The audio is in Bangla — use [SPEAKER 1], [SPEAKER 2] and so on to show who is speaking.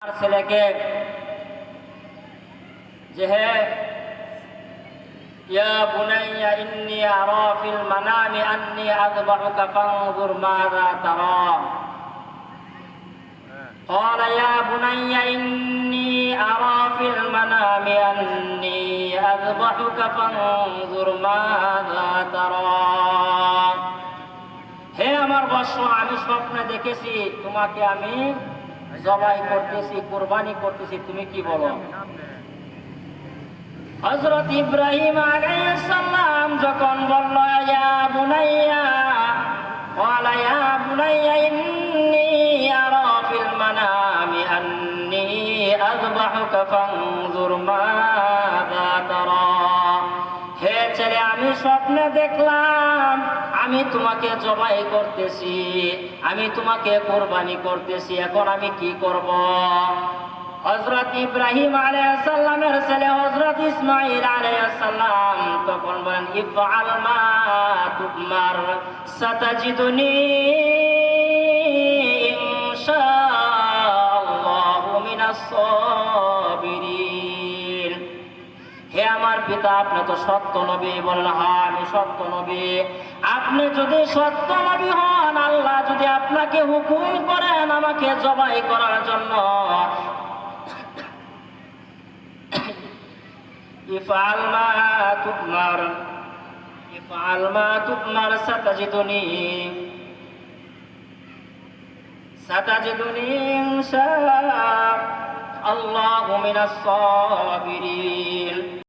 [SPEAKER 1] আর ছেলেকে যে হে ইয়া বুনাইয়া ইন্নী আরা ফিল মানামি আন্নী আযবাহুকা ফানজুর মাযা তারা قال يا بني إني أرى في المنام أني أذبحك فانظر ماذا ترى হে আমার বৎস আমি স্বপ্নে দেখেছি তোমাকে আমি জবাই করতেছি কুরবানি করতেছি তুমি কি বলো হযরত ইব্রাহিম আলাইহিস সালাম যখন বলল ইয়া বুনাইয়া قال يا بني إني أرى في المنام أني أذبحك فانظر ماذا ترى হে ছেলে আমি স্বপ্নে দেখলাম আমি তোমাকে জবাই করতেছি আমি তোমাকে কুরবানি করতেছি এখন আমি কি করব হযরত ইব্রাহিম আলাইহিস সালামের ছেলে হযরত ইসমাঈল আলাইহিস সালাম তখন বলেন ইফআল মা তুমার সাতাজিদুনি ইনশাআল্লাহু মিনাস সাবিরিন হে আমার পিতা আপনি তো সত্য নবী বললেন হ্যাঁ আমি সত্য নবী আপনি যদি সত্য নবী হন আল্লাহ যদি আপনাকে হুকুম করেন আমাকে জবাই করার জন্য ইফআল মা তুমার সাতাজিদুনি ইনশাআল্লাহু মিনাস সাবিরিন